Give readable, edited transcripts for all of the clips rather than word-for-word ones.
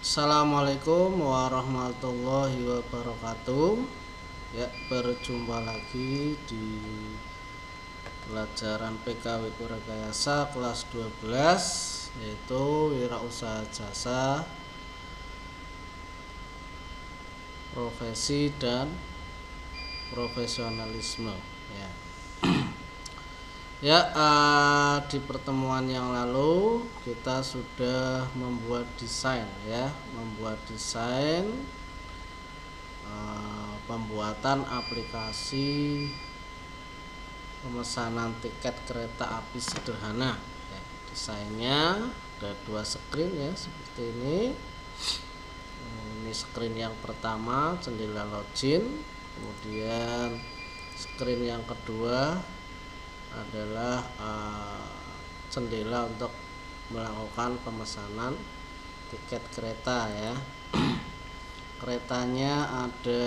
Assalamualaikum warahmatullahi wabarakatuh. Ya, berjumpa lagi di pelajaran PKW Kurekayasa kelas 12, yaitu Wirausaha Jasa, Profesi dan Profesionalisme. Ya. Di pertemuan yang lalu kita sudah membuat desain, pembuatan aplikasi pemesanan tiket kereta api sederhana. Ya, desainnya ada 2 screen ya, seperti ini. Ini screen yang pertama, jendela login. Kemudian screen yang kedua adalah jendela untuk melakukan pemesanan tiket kereta ya. Keretanya ada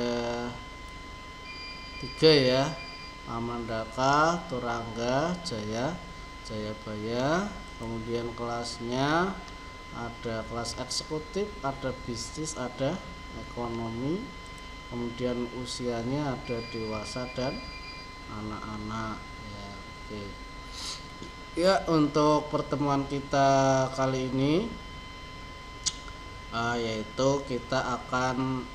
3 ya, Amandaka, Turangga, Jayabaya. Kemudian kelasnya ada kelas eksekutif, ada bisnis, ada ekonomi. Kemudian usianya ada dewasa dan anak-anak. Oke. Ya, untuk pertemuan kita kali ini yaitu kita akan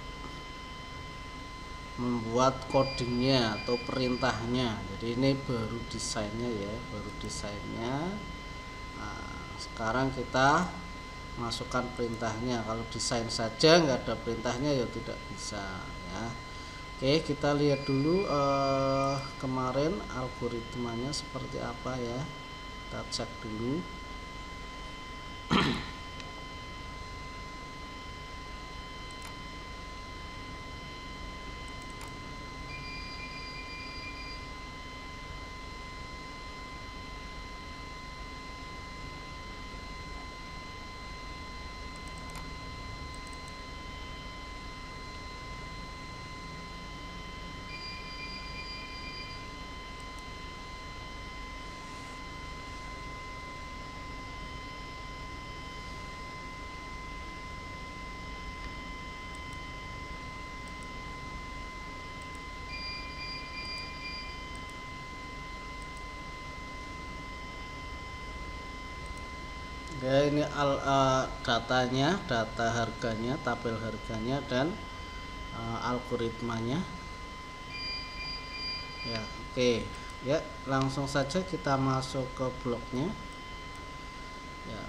membuat codingnya atau perintahnya. Jadi ini baru desainnya ya, sekarang kita masukkan perintahnya. Kalau desain saja nggak ada perintahnya ya tidak bisa ya. Oke, kita lihat dulu kemarin algoritmanya seperti apa ya. Kita cek dulu. Ya, ini datanya, data harganya, tabel harganya dan algoritmanya. Ya, oke. Ya, langsung saja kita masuk ke bloknya. Ya,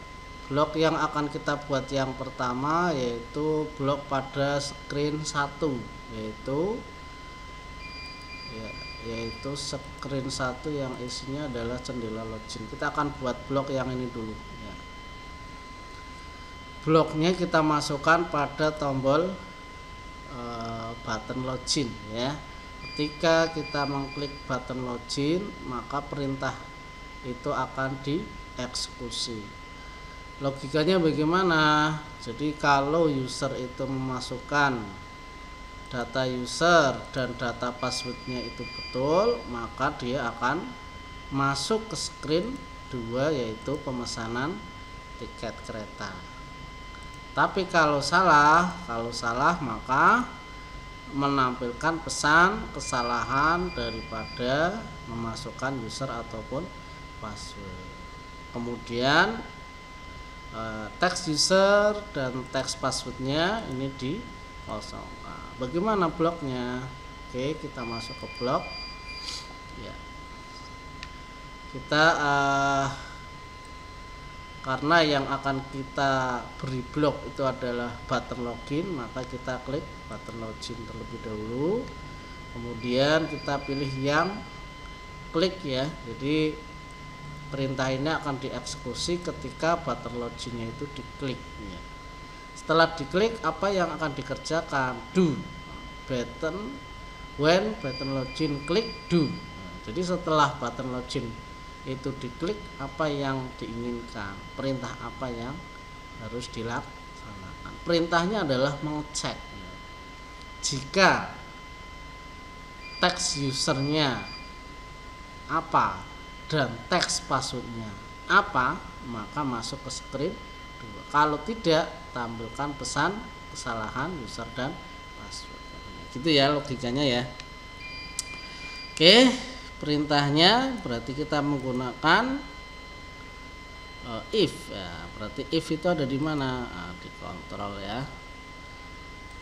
blok yang akan kita buat yang pertama yaitu blok pada screen 1, yaitu screen 1 yang isinya adalah jendela login. Kita akan buat blok yang ini dulu ya. Bloknya kita masukkan pada tombol button login ya. Ketika kita mengklik button login, maka perintah itu akan dieksekusi. Logikanya bagaimana? Jadi kalau user itu memasukkan data user dan data passwordnya itu betul, maka dia akan masuk ke screen 2 yaitu pemesanan tiket kereta. Tapi kalau salah maka menampilkan pesan kesalahan daripada memasukkan user ataupun password. Kemudian teks user dan teks passwordnya ini dikosongkan. Bagaimana bloknya? Oke, kita masuk ke blok ya. Kita karena yang akan kita beri blok itu adalah button login, maka kita klik button login terlebih dahulu. Kemudian kita pilih yang klik ya. Jadi perintah ini akan dieksekusi ketika button loginnya itu diklik ya. Setelah diklik, apa yang akan dikerjakan? Do button when button login click do. Jadi setelah button login itu diklik, apa yang diinginkan, perintah apa yang harus dilaksanakan. Perintahnya adalah mengecek jika teks usernya apa dan teks passwordnya apa, maka masuk ke screen 2. Kalau tidak, tampilkan pesan kesalahan user dan password. Gitu ya logikanya ya. Oke, perintahnya berarti kita menggunakan if ya. Berarti if itu ada di mana? Nah, di kontrol ya.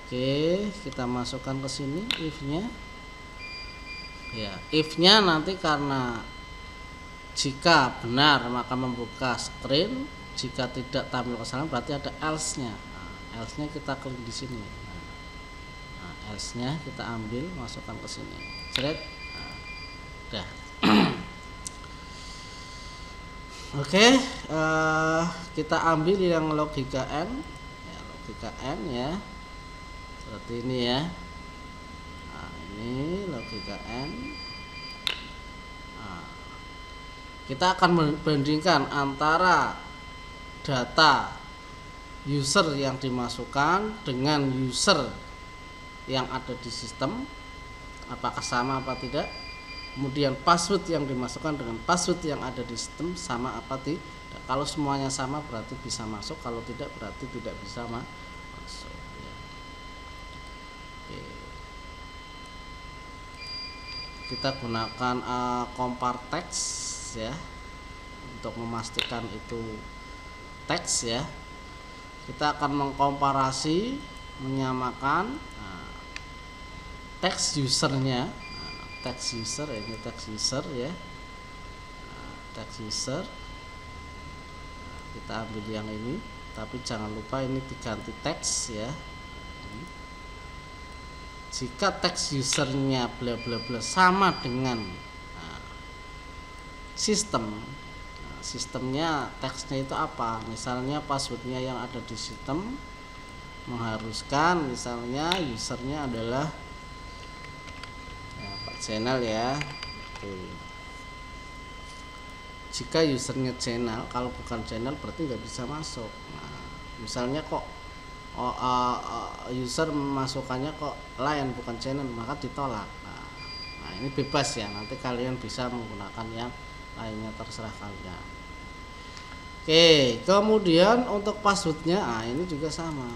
Oke, kita masukkan ke sini if-nya. Ya, if-nya nanti karena jika benar maka membuka screen, jika tidak tampil kesalahan berarti ada else-nya. Nah, else-nya kita klik di sini. Nah, else-nya kita ambil, masukkan ke sini. Cret. Nah, udah. Oke, kita ambil yang logika N. Ya, logika N ya. Seperti ini ya. Nah, ini logika N. Nah, kita akan membandingkan antara data user yang dimasukkan dengan user yang ada di sistem, apakah sama apa tidak. Kemudian password yang dimasukkan dengan password yang ada di sistem sama apa tidak. Kalau semuanya sama berarti bisa masuk, kalau tidak berarti tidak bisa masuk ya. Oke. Kita gunakan compare text ya untuk memastikan itu teks ya. Kita akan mengkomparasi, menyamakan teks usernya. Text user, ini text user ya. Text user. Kita ambil yang ini, tapi jangan lupa ini diganti teks ya. Jika teks usernya bla bla bla sama dengan sistem, sistemnya teksnya itu apa? Misalnya passwordnya yang ada di sistem mengharuskan misalnya usernya adalah channel ya. Jika usernya channel, kalau bukan channel berarti nggak bisa masuk. Nah, misalnya kok user memasukkannya kok lain bukan channel, maka ditolak. Nah, ini bebas ya, nanti kalian bisa menggunakan yang lainnya, terserah kalian. Oke, kemudian untuk passwordnya, ini juga sama.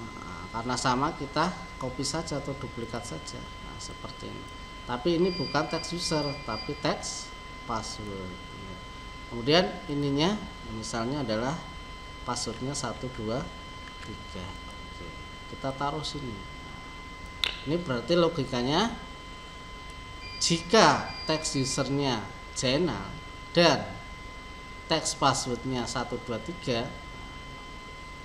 Karena sama kita copy saja atau duplikat saja. Nah, seperti ini. Tapi ini bukan text user, tapi text password. Kemudian ininya misalnya adalah passwordnya 1, 2, 3. Oke, kita taruh sini. Ini berarti logikanya jika text usernya channel dan text passwordnya 1, 2, 3,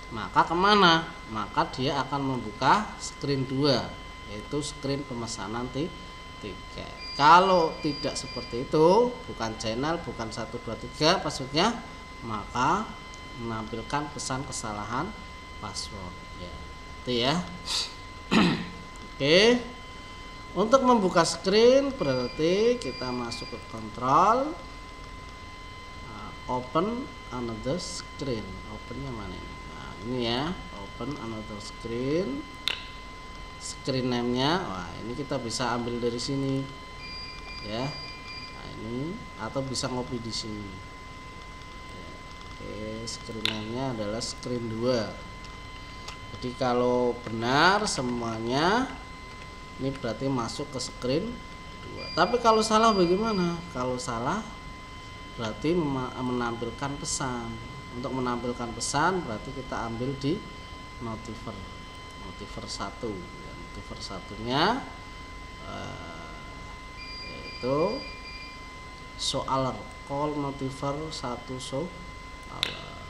maka kemana? Maka dia akan membuka screen 2, yaitu screen pemesanan tiket. Kalau tidak seperti itu, bukan channel, bukan 1, 2, 3 passwordnya, maka menampilkan pesan kesalahan password ya. Itu ya. Oke. Untuk membuka screen berarti kita masuk ke kontrol, open another screen. Opennya mana ini? Nah, ini ya, open another screen. Screen name-nya, wah ini kita bisa ambil dari sini ya. Nah, ini atau bisa ngopi di sini ya. Oke, screen name-nya adalah screen 2. Jadi kalau benar semuanya, ini berarti masuk ke screen 2. Tapi kalau salah bagaimana? Kalau salah berarti menampilkan pesan. Untuk menampilkan pesan berarti kita ambil di notifier 1. Notifier satunya yaitu show alert, call notifier 1 show alert.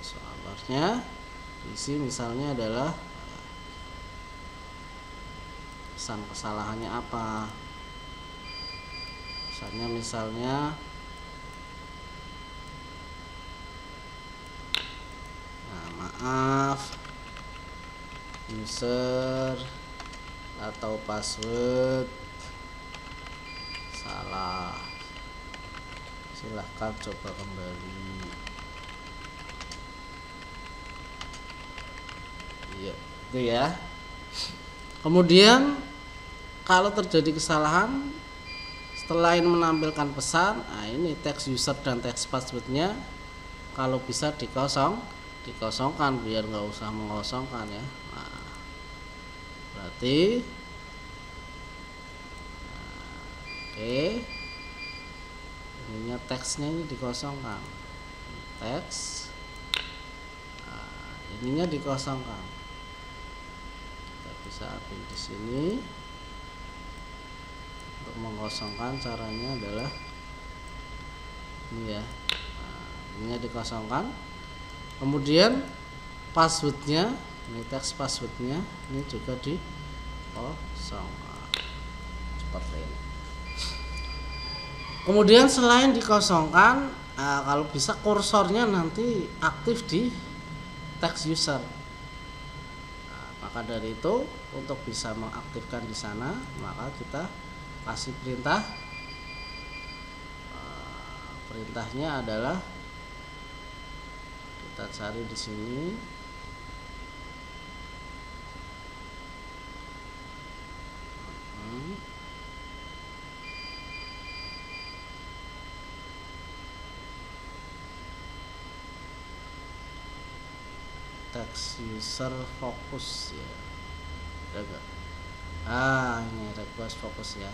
Show alertnya isi misalnya adalah pesan kesalahannya apa. Misalnya maaf, user atau password salah, silahkan coba kembali. Iya, itu ya. Kemudian kalau terjadi kesalahan selain menampilkan pesan, nah ini text user dan text passwordnya kalau bisa dikosongkan dikosongkan biar nggak usah mengosongkan ya. Nah, berarti oke, ininya teksnya ini dikosongkan, teks, nah, ininya dikosongkan. Kita bisa ambil di sini. Untuk mengosongkan caranya adalah ini ya. Nah, ininya dikosongkan. Kemudian passwordnya, ini teks passwordnya ini juga dikosongkan seperti ini. Kemudian selain dikosongkan, kalau bisa kursornya nanti aktif di text user. Maka dari itu untuk bisa mengaktifkan di sana, maka kita kasih perintah. Perintahnya adalah kita cari di sini. Text user fokus ya. Ini request fokus ya.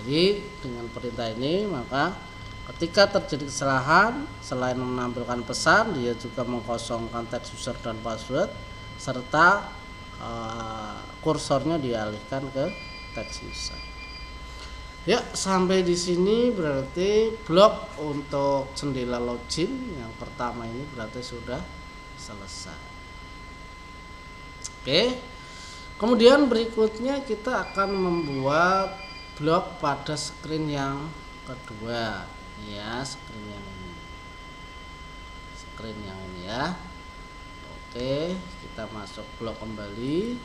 Jadi dengan perintah ini maka ketika terjadi kesalahan, selain menampilkan pesan, dia juga mengkosongkan text user dan password serta kursornya dialihkan ke text user. Ya, sampai di sini berarti blok untuk jendela login yang pertama ini berarti sudah selesai. Oke. Kemudian berikutnya kita akan membuat blok pada screen yang kedua ya, screen yang ini ya. Oke, kita masuk blok kembali.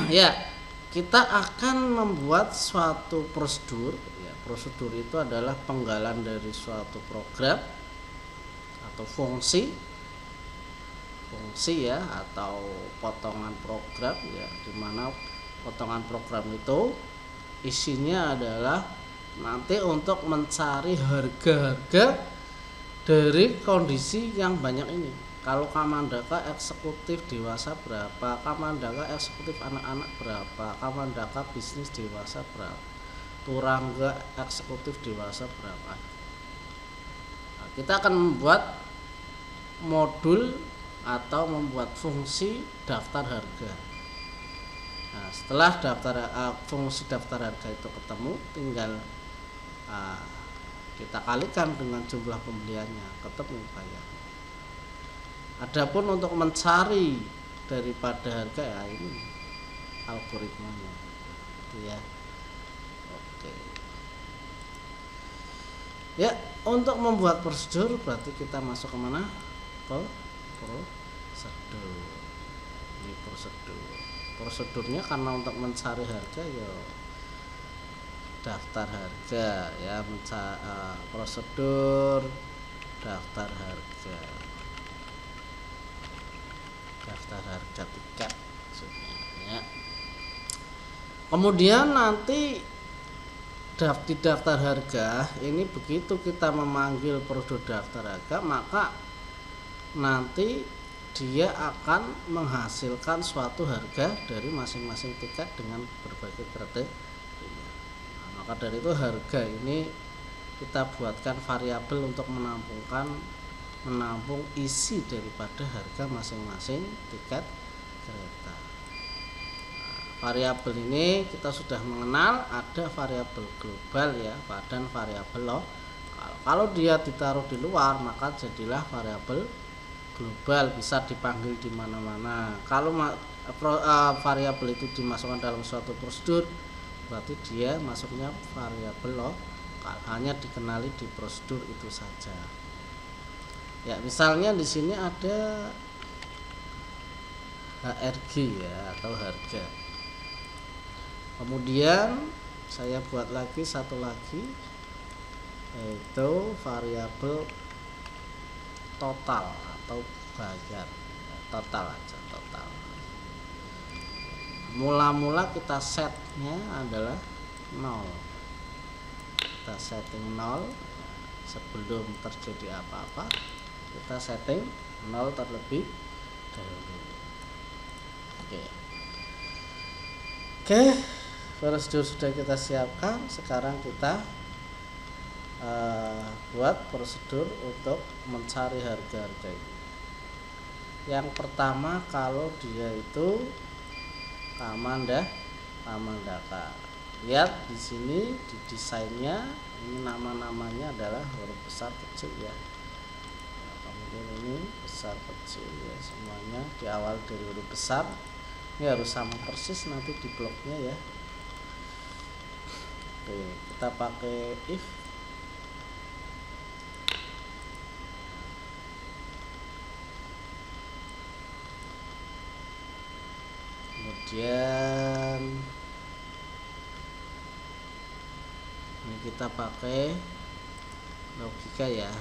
Ya, kita akan membuat suatu prosedur ya. Prosedur itu adalah penggalan dari suatu program atau fungsi ya, atau potongan program ya, dimana potongan program itu isinya adalah nanti untuk mencari harga-harga dari kondisi yang banyak ini. Kalau Kamandaka eksekutif dewasa berapa, Kamandaka eksekutif anak-anak berapa, Kamandaka bisnis dewasa berapa, Turangga eksekutif dewasa berapa. Nah, kita akan membuat modul atau membuat fungsi daftar harga. Nah, setelah fungsi daftar harga itu ketemu, tinggal kita kalikan dengan jumlah pembeliannya, ketemu bayar. Adapun untuk mencari daripada harga ya ini algoritmanya, gitu ya. Oke. Ya, untuk membuat prosedur berarti kita masuk ke mana? Ke prosedur. Ini prosedur. Prosedurnya karena untuk mencari harga ya daftar harga ya, prosedur daftar harga tiket maksudnya ya. Kemudian nanti di daftar harga ini begitu kita memanggil prosedur daftar harga, maka nanti dia akan menghasilkan suatu harga dari masing-masing tiket dengan berbagai kriteria. Nah, maka dari itu harga ini kita buatkan variabel untuk menampung isi daripada harga masing-masing tiket kereta. Nah, variabel ini kita sudah mengenal, ada variabel global ya, dan variabel lokal. Kalau dia ditaruh di luar maka jadilah variabel global, bisa dipanggil di mana-mana. Kalau variabel itu dimasukkan dalam suatu prosedur, berarti dia masuknya variabel lokal, hanya dikenali di prosedur itu saja. Ya, misalnya di sini ada HRG ya, atau harga. Kemudian saya buat lagi satu lagi, yaitu variabel total atau bayar, total aja, total. Mula-mula kita setnya adalah 0. kita setting 0. Sebelum terjadi apa-apa kita setting 0 terlebih dahulu. Oke, prosedur sudah kita siapkan. Sekarang kita buat prosedur untuk mencari harga-harga ini. Yang pertama, kalau dia itu kamandaka. Lihat di sini di desainnya, ini nama-namanya adalah huruf besar kecil ya. Kemudian ini besar kecil ya, semuanya diawali dari huruf besar. Ini harus sama persis nanti di bloknya ya. Oke, kita pakai if. Kemudian ini kita pakai logika ya.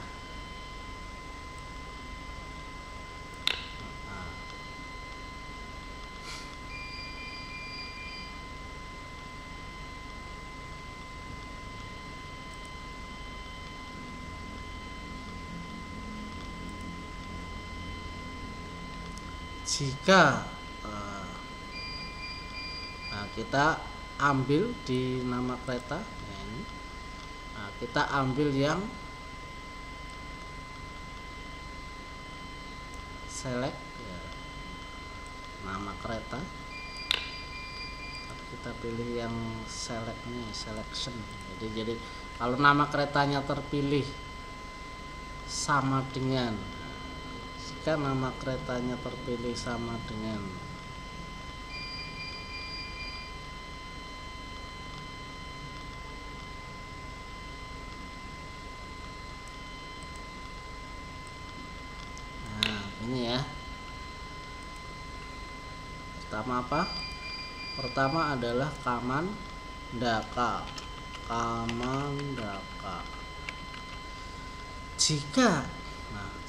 Jika kita ambil di nama kereta ya ini. Kita ambil yang select ya, nama kereta. Kita pilih yang selectnya, selection. Jadi kalau nama keretanya terpilih sama dengan, jika nama keretanya terpilih sama dengan ini ya. Pertama apa? Pertama adalah kamandaka.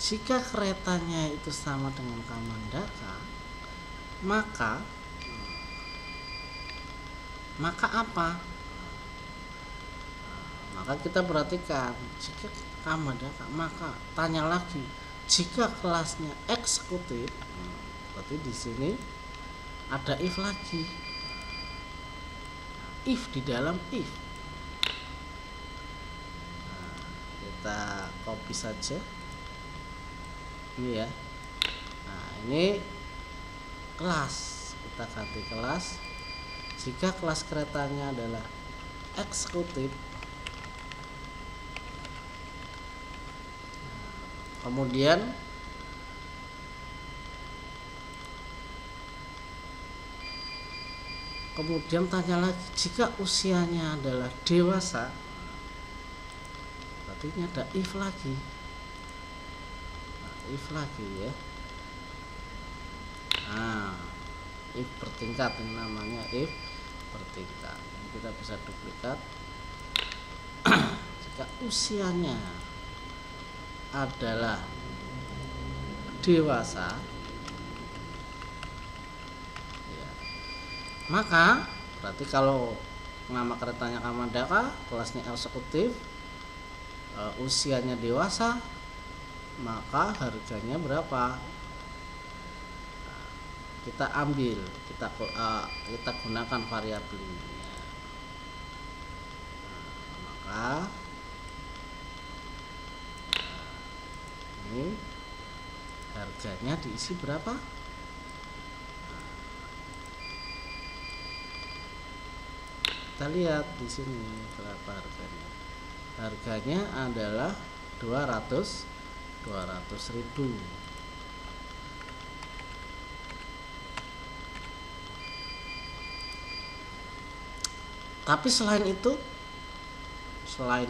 Jika keretanya itu sama dengan kamandaka, maka apa? Maka kita perhatikan, jika kamandaka, maka tanya lagi, jika kelasnya eksekutif, berarti di sini ada if lagi. If di dalam if. Kita copy saja. Ini ya. Nah, ini kelas. Kita ganti kelas. Jika kelas keretanya adalah eksekutif, kemudian tanya lagi, jika usianya adalah dewasa, berarti ini ada if lagi. If lagi ya. If bertingkat, ini namanya if bertingkat. Ini kita bisa duplikat. Jika usianya adalah dewasa ya, maka berarti kalau nama keretanya kamandaka, kelasnya eksekutif, usianya dewasa, maka harganya berapa? Kita ambil, kita gunakan variabel ini ya. Maka ini harganya diisi berapa? Kita lihat di sini berapa harganya. Harganya adalah 200.000. Tapi selain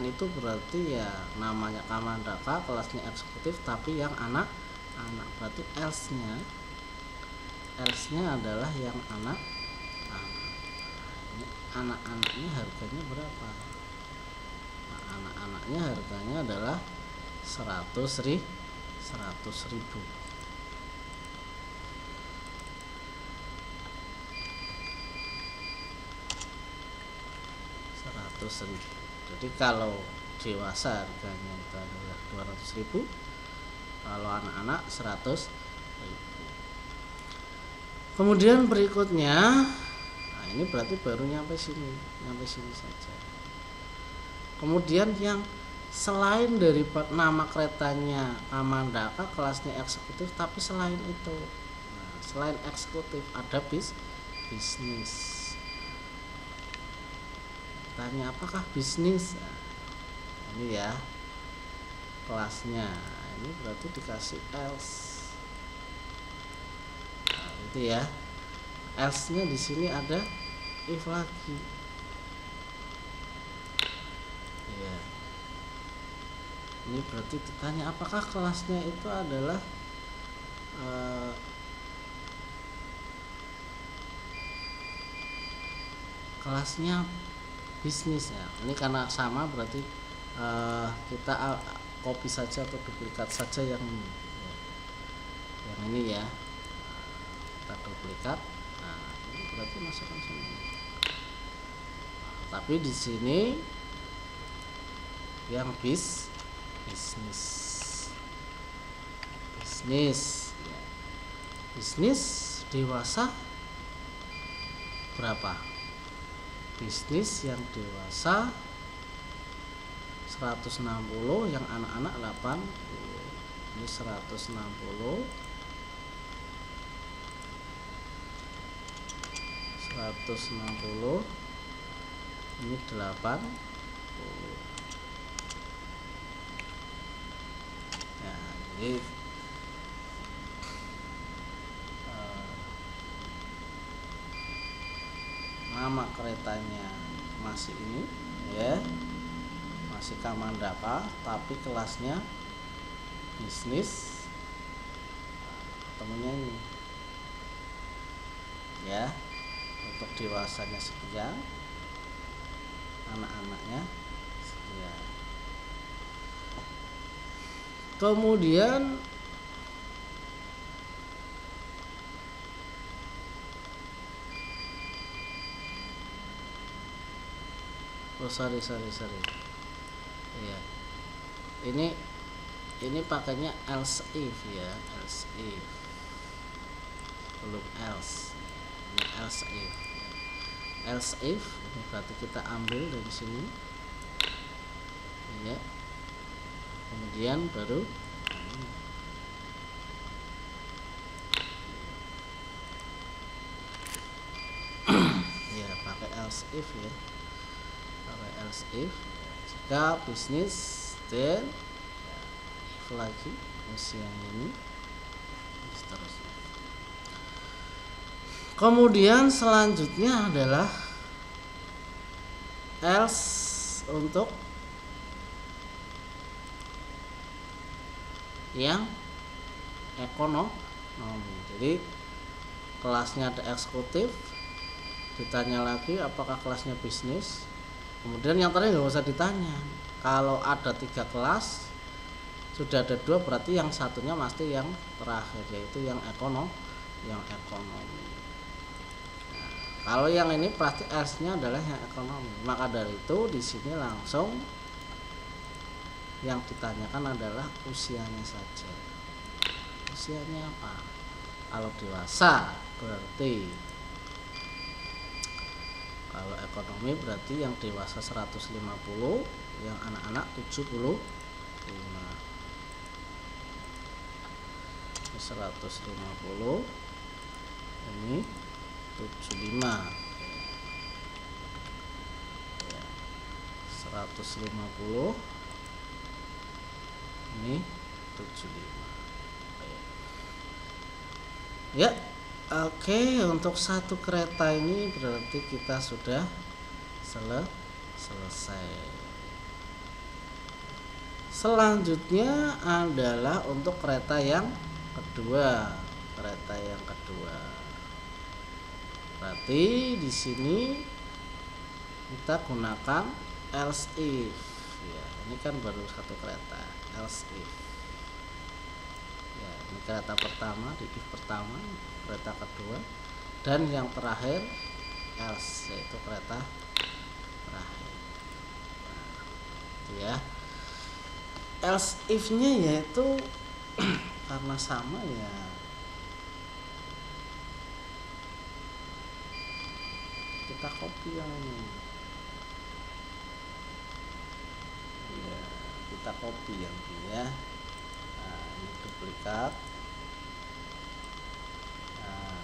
itu berarti ya namanya kamandaka, kelasnya eksekutif, tapi yang anak-anak, berarti else-nya adalah yang anak-anaknya harganya berapa? Nah, anak-anaknya harganya adalah 100.000. 100.000. Jadi kalau dewasa harganya itu adalah 200.000, kalau anak-anak 100.000. Kemudian berikutnya, nah ini berarti baru nyampe sini saja. Kemudian yang selain dari nama keretanya Kamandaka kelasnya eksekutif, tapi selain itu, nah, selain eksekutif ada bisnis. Tanya apakah bisnis? Nah, ini ya kelasnya. Ini berarti dikasih else. Nah, itu ya. Else-nya di sini ada if lagi. Ya. Ini berarti ditanya apakah kelasnya itu adalah kelasnya bisnis ya. Ini karena sama berarti kita copy saja atau duplikat saja yang ini ya. Kita duplikat. Nah, ini berarti masukkan sini. Tapi di sini yang bisnis ya. Bisnis dewasa berapa? Bisnis yang dewasa 160, yang anak-anak 80. Ini 160, 160, ini 80. Ya, jadi nama keretanya masih ini ya, masih Kamandaka tapi kelasnya bisnis. Temunya ini ya, untuk dewasanya sekian, anak-anaknya sekian. Kemudian sorry ya, ini pakainya else if ya, else if, belum else. Ini else if ini berarti kita ambil dari sini ya, kemudian baru ya pakai else if ya, pakai else if. Jika bisnis then ya, if lagi mesti yang ini seterusnya. Kemudian selanjutnya adalah else untuk yang ekonomi. Jadi kelasnya ada eksekutif, ditanya lagi apakah kelasnya bisnis. Kemudian yang terakhir nggak usah ditanya, kalau ada 3 kelas sudah ada 2, berarti yang satunya pasti yang terakhir, yaitu yang ekonomi. Nah, kalau yang ini pasti S-nya adalah yang ekonomi. Maka dari itu di sini langsung yang ditanyakan adalah usianya saja. Usianya apa? Kalau dewasa berarti, kalau ekonomi berarti yang dewasa 150, yang anak-anak 75. Ini 150, ini 75 ya, 150 ini 75 ya. Oke, untuk satu kereta ini berarti kita sudah selesai. Selanjutnya adalah untuk kereta yang kedua. Berarti di sini kita gunakan else if ya. Ini kan baru satu kereta, else if ya. Ini kereta pertama, di if pertama, kereta kedua, dan yang terakhir else, yaitu kereta terakhir. Nah, ya. Else if nya yaitu karena sama ya kita copy yang ini ya, kita copy yang ini ya. Nah, ini duplikat. Nah,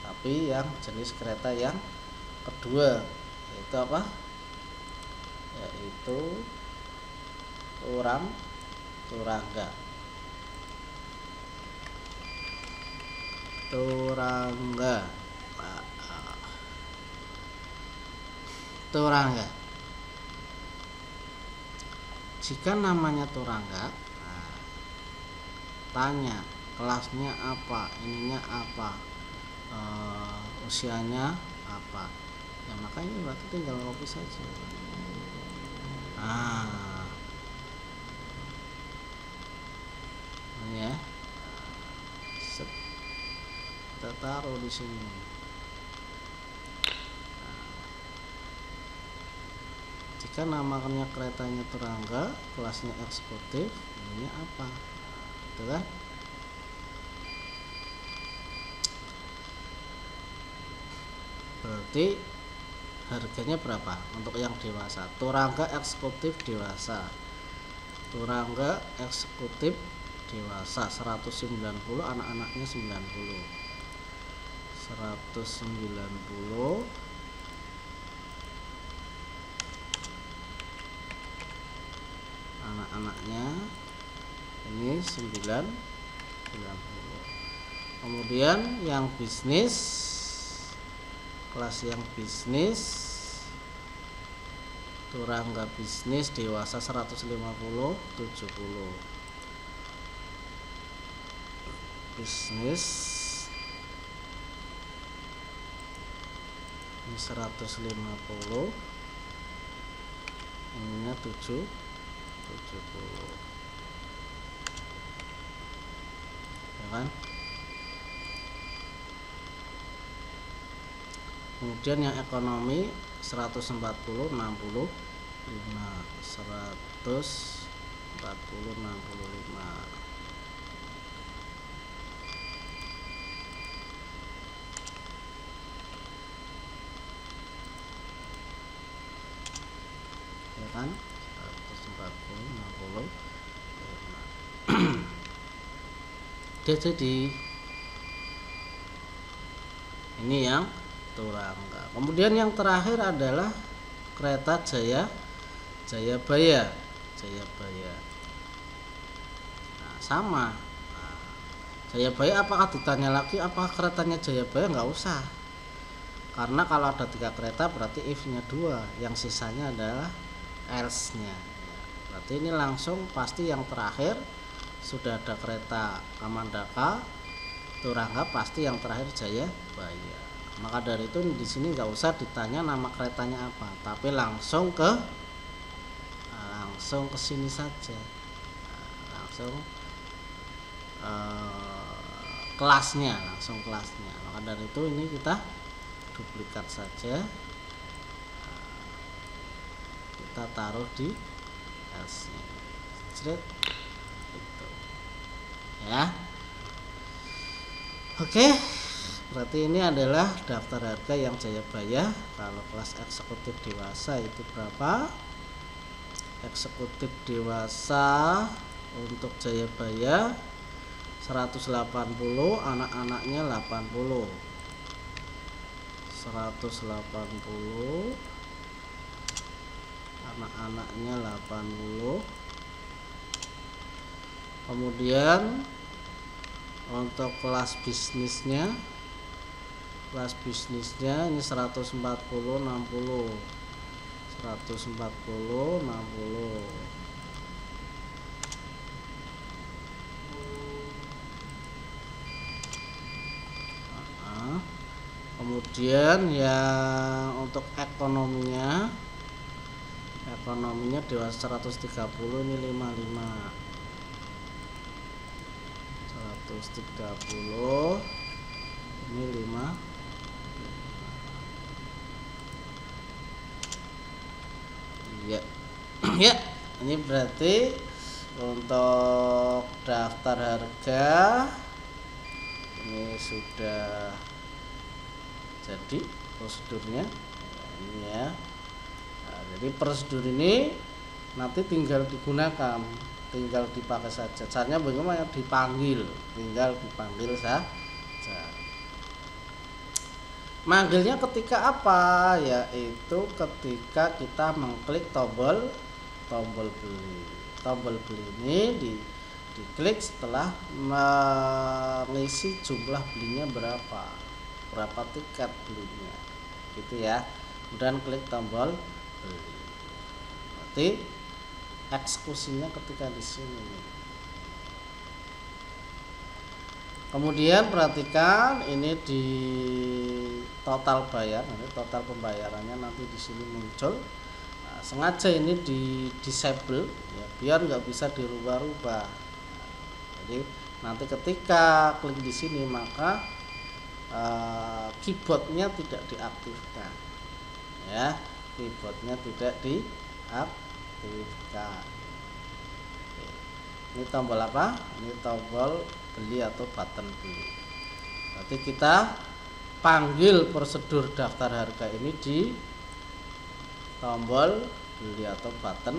tapi yang jenis kereta yang kedua yaitu apa? Yaitu turangga. Turangga. Jika namanya turangga, nah, tanya kelasnya apa, ininya apa, usianya apa. Ya maka ini berarti tinggal copy saja. Nah, ini ya. Set. Kita taruh di sini. Jika namanya keretanya turangga, kelasnya eksekutif, ininya apa? Gitu kan? Berarti harganya berapa untuk yang dewasa? Turangga eksekutif dewasa. Turangga eksekutif dewasa 190, anak-anaknya 90. 190 anak-anaknya ini 90. Kemudian yang bisnis, kelas yang bisnis, turangga bisnis dewasa 150 70. Bisnis ini 150, ininya 70. Ya kan? Kemudian yang ekonomi 140 60 5, 140 65. Ya kan? 140 60 5. Dia jadi ini yang turangga. Kemudian yang terakhir adalah kereta Jayabaya. Nah, sama. Nah, Jayabaya apakah ditanya lagi apakah keretanya Jayabaya? Nggak usah. Karena kalau ada 3 kereta berarti if-nya 2, yang sisanya adalah else-nya. Berarti ini langsung pasti yang terakhir sudah ada kereta Kamandaka, turangga, pasti yang terakhir Jayabaya. Maka dari itu di sini nggak usah ditanya nama keretanya apa, tapi langsung ke sini saja, langsung kelasnya. Maka dari itu ini kita duplikat saja, kita taruh di else-nya. Itu ya. Oke, berarti ini adalah daftar harga yang Jayabaya. Kalau kelas eksekutif dewasa itu berapa? Eksekutif dewasa untuk Jayabaya 180, anak-anaknya 80. 180, anak-anaknya 80. Kemudian untuk kelas bisnisnya ini 140 60. 140 60. Kemudian yang untuk ekonominya dewasa 130 ini 55. 130 ini 5. ya. Ya, ini berarti untuk daftar harga ini sudah jadi prosedurnya ini ya. Nah, jadi prosedur ini nanti tinggal digunakan, tinggal dipakai saja. Caranya bagaimana? Dipanggil, tinggal dipanggil saja. Manggilnya ketika apa? Yaitu ketika kita mengklik tombol beli. Tombol beli ini diklik setelah mengisi jumlah belinya berapa tiket belinya, gitu ya. Kemudian klik tombol beli. Berarti eksekusinya ketika di sini. Kemudian perhatikan ini di total bayar, nanti total pembayarannya nanti di sini muncul. Sengaja ini di disable ya, biar nggak bisa dirubah-rubah. Jadi nanti ketika klik di sini maka keyboardnya tidak diaktifkan ya, keyboardnya tidak diaktifkan. Oke. Ini tombol apa? Ini tombol beli atau button beli. Berarti kita panggil prosedur daftar harga ini di tombol beli atau button.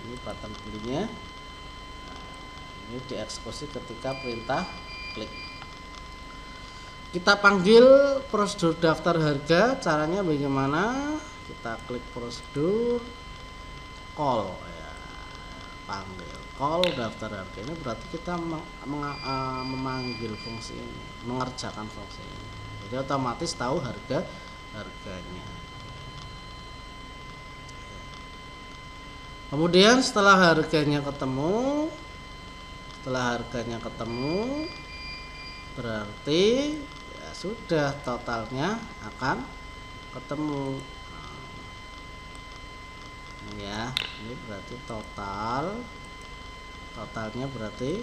Ini button belinya. Nah, ini dieksekusi ketika perintah klik. Kita panggil prosedur daftar harga. Caranya bagaimana? Kita klik prosedur call ya, panggil call daftar harga. Ini berarti kita memanggil fungsi ini, mengerjakan fungsi ini. Jadi otomatis tahu harganya. Kemudian setelah harganya ketemu, berarti ya sudah totalnya akan ketemu. Nah, ya, ini berarti totalnya berarti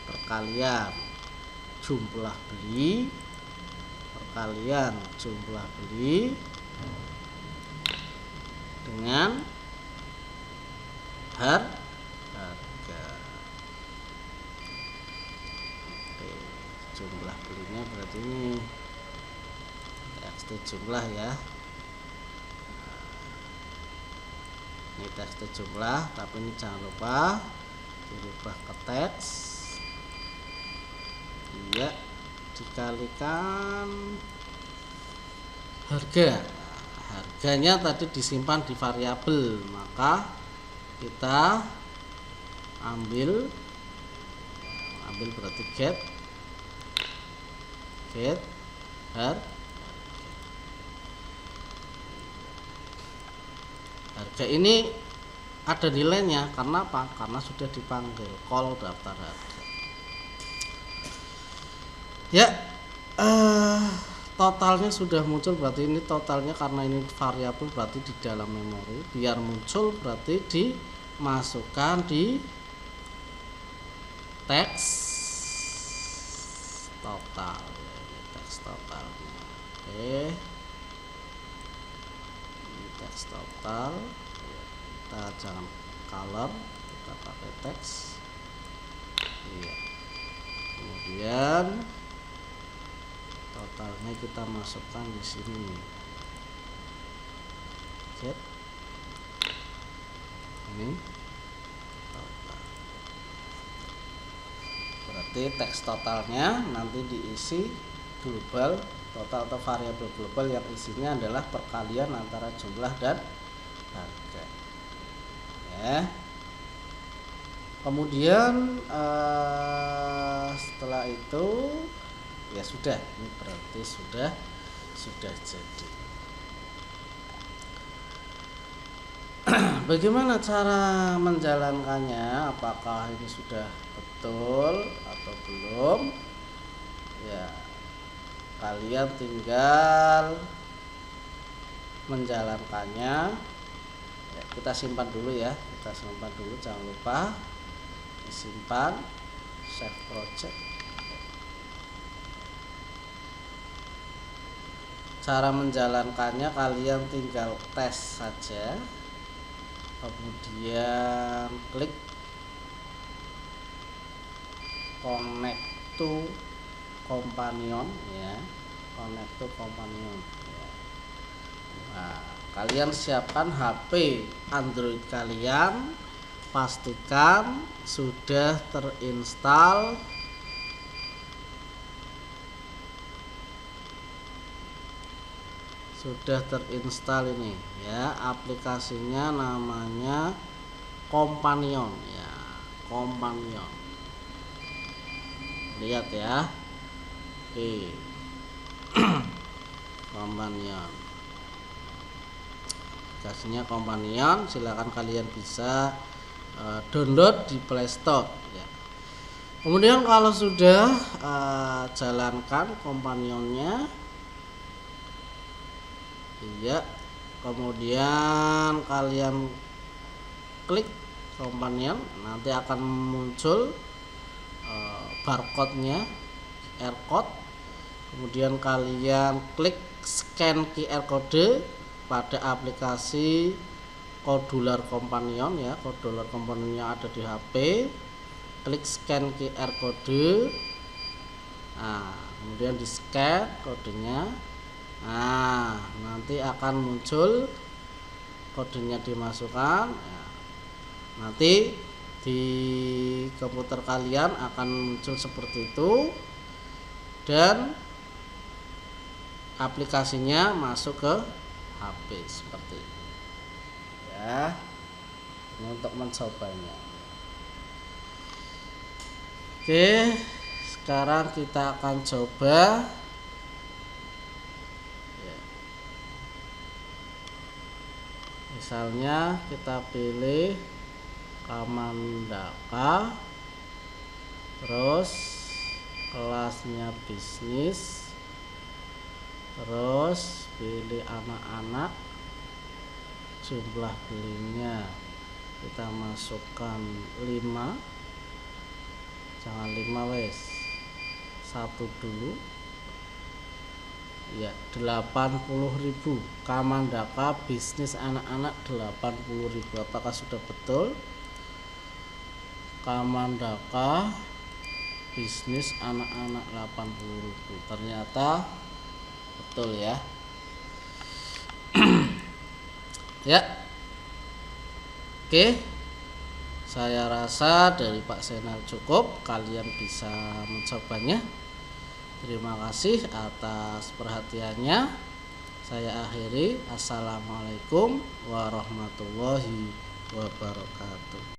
perkalian jumlah beli dengan harga. Oke, jumlah belinya berarti ini txt jumlah ya. Ini txt jumlah, tapi ini jangan lupa dirubah ke teks. Iya, dikalikan harga. Harganya tadi disimpan di variabel, maka kita ambil berarti get harga ini ada nilainya. Karena apa? Karena sudah dipanggil call daftar harga. Ya, totalnya sudah muncul, berarti ini totalnya karena ini variabel berarti di dalam memori. Biar muncul berarti dimasukkan di teks total. Teks totalnya. Oke. Ini teks total. Kita jangan color, kita pakai teks. Iya. Kemudian totalnya kita masukkan di sini. Set. Ini total. Berarti teks totalnya nanti diisi global total atau variabel global yang isinya adalah perkalian antara jumlah dan harga. Ya. Kemudian setelah itu ya sudah, ini berarti sudah jadi. Bagaimana cara menjalankannya? Apakah ini sudah betul atau belum? Ya, kalian tinggal menjalankannya. Ya, kita simpan dulu ya, jangan lupa disimpan, save project. Cara menjalankannya kalian tinggal tes saja, kemudian klik connect to companion ya, connect to companion ya. Nah, kalian siapkan HP Android kalian, pastikan sudah terinstall ini ya, aplikasinya namanya Companion ya, Companion. Lihat ya. Oke. Companion. Aplikasinya Companion, silakan kalian bisa download di Play Store ya. Kemudian kalau sudah jalankan Companionnya ya, kemudian kalian klik Companion, nanti akan muncul barcode-nya, QR code. Kemudian kalian klik scan QR code pada aplikasi Kodular Companion ya, Kodular Companion yang ada di HP. Klik scan QR code. Nah, kemudian di scan kodenya. Nah, nanti akan muncul kodenya, dimasukkan ya. Nanti di komputer kalian akan muncul seperti itu dan aplikasinya masuk ke HP seperti ini ya. Ini untuk mencobanya. Oke, sekarang kita akan coba ya. Misalnya kita pilih Kamandaka, terus kelasnya bisnis, terus pilih anak-anak, jumlah belinya kita masukkan 5, jangan 5 wes, 1 dulu ya, 80.000. Kamandaka bisnis anak-anak 80.000. Apakah sudah betul? Kamandaka bisnis anak-anak 80.000. Ternyata betul ya. Ya. Oke. Saya rasa dari Pak Senal cukup, kalian bisa mencobanya. Terima kasih atas perhatiannya. Saya akhiri. Assalamualaikum warahmatullahi wabarakatuh.